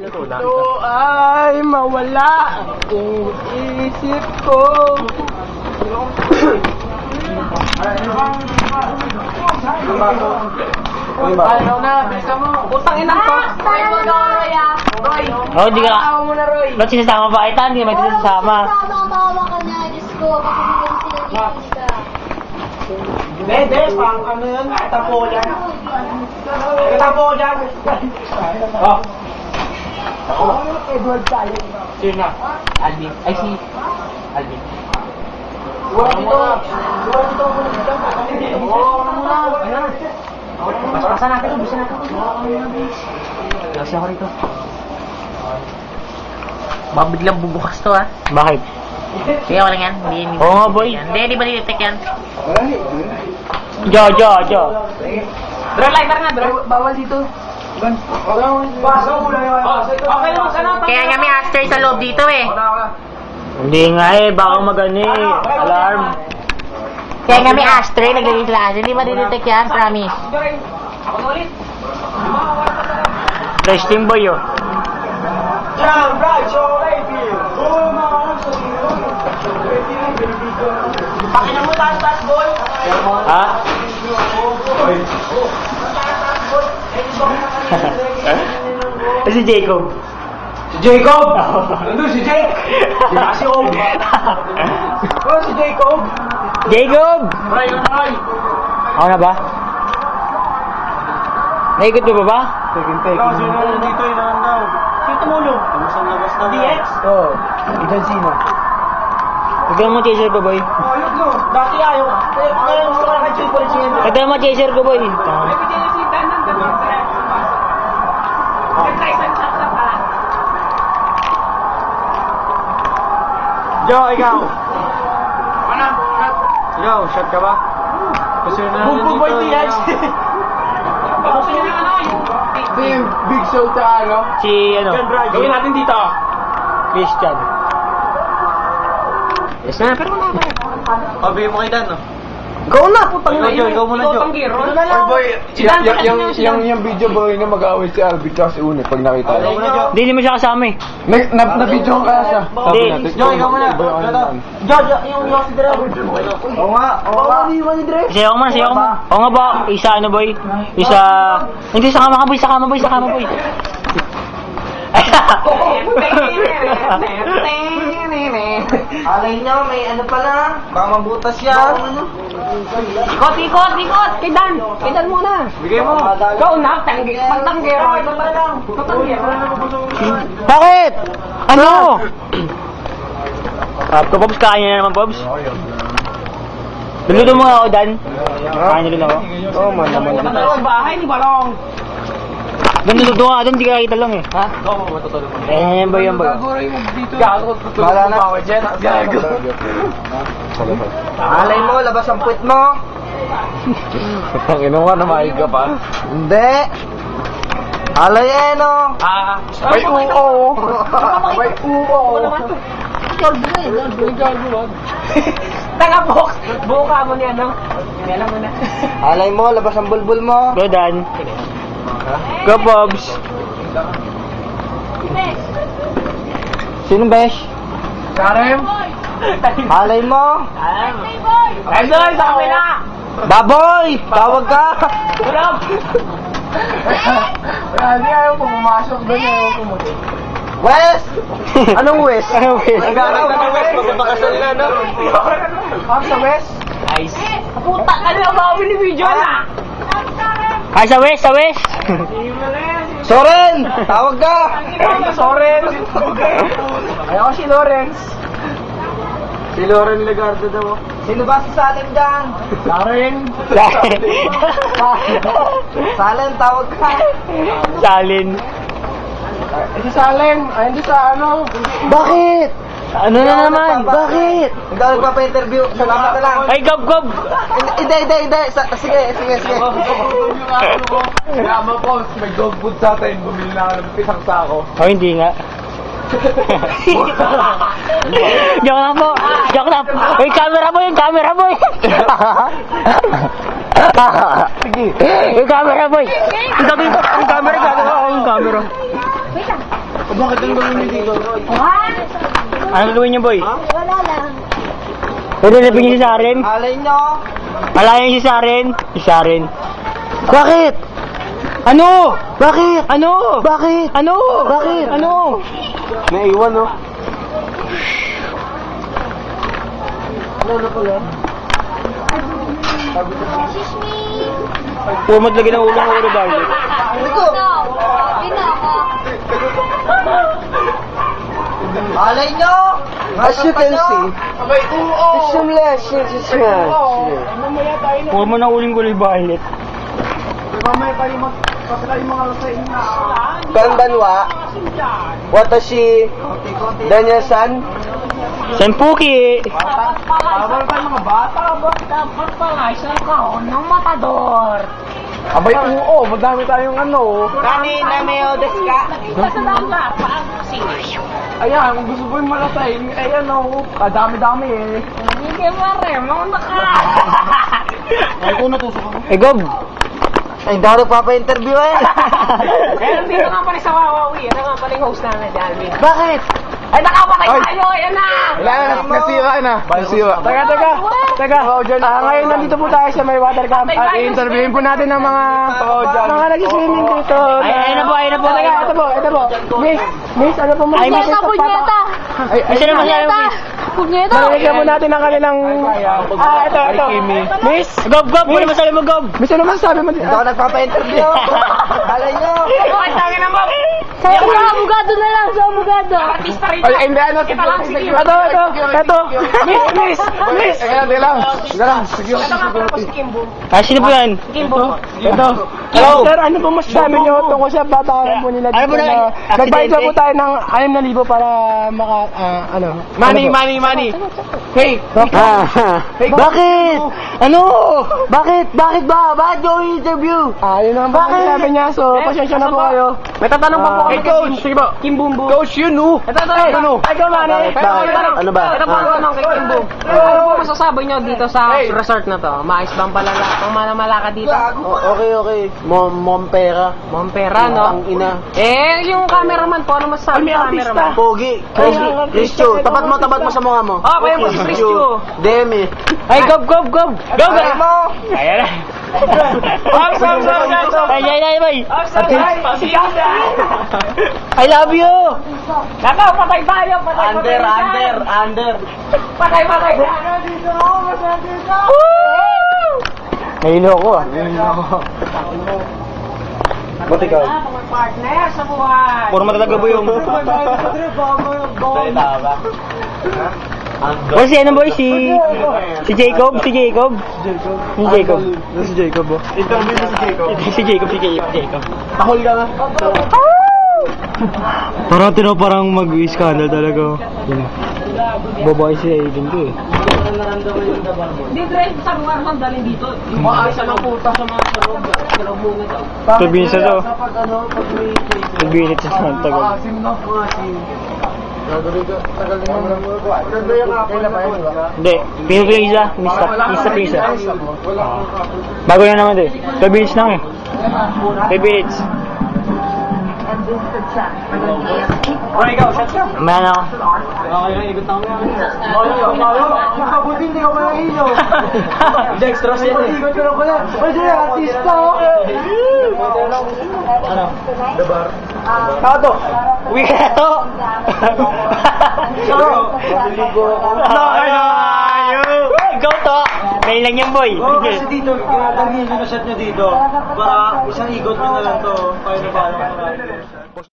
Ito ay mawala ang isip ko. Ayaw na, bisa mo. Utang ina ko. Tayo mo na, Roy, ah. Roy. Oh, di ka. Ayaw mo na, Roy. Ba't sinasama ba kita? Hindi naman kita sasama. Sama ang bawa ka niya, Diyos ko. Kapag sila ka. Bebe, pang ano yun? Tapo dyan. Tapo dyan. Oh. Edward tayo. Sino na? Alvin. Ay, si Alvin. Wala dito. Wala dito. Oo, ano muna. Ayan. Basta natin. Basta natin. Kasi ako rito. Biglang bubukas to, ha? Bakit? Sige, wala yan. Oo nga, boy. Hindi ba nilitek yan? Jo. Bro, lighter nga, bro. Bawal dito. Basa mo lang yung okay naman sana. Kaya nga may ashtray sa loob dito, eh. Hindi nga, eh. Baka mag-ano, eh. Alarm. Kaya nga may ashtray, naglagay sila ashtray. Hindi ba nilitek yan? Promise. Ako na ulit. Testing boy, oh. Jump right, show lady. Pakina mo taas, boy. Ha? Si Jacob. Si Jacob! Nandun si Jake! Si Om! Oh, si Jacob! Jacob! Ray, ano na Ray? Ako na ba? Naikot mo ba? Second take. Sino na dito yung nandaw? Sino tumulong? Kamusang labas na DX? Oo. Idan sino? Tignan mo chaser ko, boy. Oh, yun no. Dati ayaw. Kaya gusto ka kay Chico rin siya. Tignan mo chaser ko, boy. Jo, ikaw. Ikaw, shot ka ba? Kasi na Bumbog boy DX. Big show sa ano? Si, ano? Gawin natin dito. Christian. Yes na, pero wala ba? Pabigay mo kay Dan, no? Go na, putang Ikaw, Jo, ikaw muna, Jo. Oy boy, yung video boy na mag-away si Alvin tsaka si Une pag nakita Ikaw mo. muna, Jo. Hindi mo siya kasama, eh. Na-video ko kaya siya. Sabi Hindi. natin. Jo, ikaw muna. Iba yung ano yan. Jo, yung si Dre. Oo nga. Sayaw ko muna, sayaw ko muna. Oo nga ba? Isa ano, boy? Isa... Hindi, sa kama ka, boy. Sa kama, boy. Sa kama, boy. Alay nyo, may ano pala. Baka mabutas yan. Ikot. Kay Dan muna. Bigay mo. Ikaw na, pagtanggero. Ito pa lang. Bakit? Ano? Pobs, kain na naman, Pobs. Luluto mo nga ako, Dan. Kain na rin ako. Oo man naman. Bahay ni Balong. Dan, luluto nga. Dan, di ka kita lang, eh. Ha? Oo, matutulog. Yan ba, yan ba? Gago, tutulog Wala mo na. pa ako dyan. Gago. Salamat. Alay mo, labas ang puwit mo. Ang ino nga, namaig ka pa. Hindi. Alay eh, no. May uo. May uo. Tanga, box. Buka mo niya, no? Kailan mo na. Alay mo, labas ang bulbul mo. Go, Dan. Go, Pobs. Sino, Besh? Karem? Alay mo. Endoy, sa kamila. Baboy! Tawag ka! Tulog! Hindi ayaw ko pumasok doon, ayaw ko pumasok. West! Anong West? Anong West? Nagkakaroon ka ng West, magbabakasal na, no? Pag sa West? Nice. Puta ka na, bawi ni video na! Ay, sa West, sa West. Soren! Tawag ka! Soren! Ayaw ko si Lawrence. Si Loren Legardo daw. Sino ba si Salem dyan? Salem. Salem, tawag ka. Salin. Si Salem, ayun doon sa ano. Bakit? Ano na naman? Bakit? Ikaw nagpapa-interview. Salamat na lang. Ay, gab. Hindi. Sige. Kaya po, may dog food sa atin. Bumili na ako ng pisang sako. Oh, hindi nga. Joke lang po. Yung camera boy. Sige. Yung camera boy. Yung camera. Bakit ang gawin niyo dito? What? Ano gagawin niyo, boy? Wala lang. Pwede lapin niyo si Saren? Alay nyo. Alayan si Saren? Si Saren. Bakit? Ano? Bakit? Ano? Bakit? Ano? Bakit? Ano? Naiwan, no? Shish me. Pumad lagi ng ulang ulo ba? Ito. Pina ako. Alay nyo. As you can see, it's some lessons, it's Pumad na uling guloy Violet. Mamaya kayo magpasala yung mga lasay na. Kanbanwa, Watashi, Daniel-san, Senpuki! Bawal pa yung mga bata. Dapat pala isang kaon ng matador. abay oo, madami tayong ano. Nani na mayo desu ka? Kasalamat pa ang Ayan, kung gusto mo yung malasay, ay ano, kadami-dami eh. Hindi mo rin, mga naka. Ay, kung natusok ako. Eh, Gob! Ay, hindi ako nagpapa-interview eh. Eh, dito nga pala sa Wawawi. Ano nga pala yung host namin, si Alvin. Bakit? Ay, nakapatay tayo! Yan na! Wala na, nasira na. Nasira. Teka. Ngayon nandito po tayo sa may water camp at i-interviewin po natin ang mga nag-swimming dito. Ayun na po, ayun na po. Teka, ito po. Miss, ano po Ay, Miss, Punyeta! Ay, sino masabi mo, Miss? Punyeta! Nalagyan po natin ang kanilang... ito. Miss, Gob, Gob! Ano masabi mo, Gob? Miss, ano masasabi mo? Hindi ako nagpapa-interview. Alay nyo. Ay, tangin na mo! Sa abogado na lang, sa abogado! Artista rin! Ay, hindi, ano? Ito. Miss. Teka lang. Sige. Ah, sino po yan? Ito. Hello. Sir, ano po masasabi niyo tungkol sa batakan po nila Ano po dito na- na nagbayad po tayo ng 6,000 para Money. Hey, Bakit? Ano? Bakit? Bakit ba? Bakit yung interview? yun naman po ang sabi niya. So, pasensya na po kayo. May tatanong pa po Hey, Coach. Sige po. Kim Bumbu. Coach, yun, no? Ay, Ikaw, Manny. Ano ba? Ito po ang tanong kay Kim Bumbu. Ano po masasabi nyo dito sa resort na to? Maayos bang pala ang malaka dito? Okay. Mompera. Mompera, no? Ang ina. Eh, yung cameraman po, ano masasabi ng cameraman? Pogi. Christian. Tapat mo sa mukha mo. Oh, kaya mo si Christian. Demi. Ay, Gob! Go! Ay mo! Ayan na. Ay. I love you! Naka, patay tayo! Under. Patay! Nahilo ko ah. Buti ka. Partner sa buhay! Puro matalaga ba yung... O si ano boy? Si Jacob? Si Jacob? Interview ni si Jacob. Si Jacob. Tahol ka nga. Parang mag-scandal talaga. Babae si Aiden ko eh. Hindi, Dre, sa lugar man dalhin dito. Maayos ang puta sa mga sarog mo nito. Sabihin sa to. Nagbinit sa Santa Cruz. Hindi, pinupo yung isa. Mista. Bago na naman eh. 5 minutes lang eh. 5 minutes. Man ako. Makabuti, hindi ka pala ino. Dextrose yan eh. Ikot ko lang pala. Pwede, artista. Ano? Tato. Uwi ka na to! Go to! Ngayon lang yan boy! Kasi dito, ginagawin yung shot nyo dito. Para isang ikot nyo na lang to. Kaya na ba?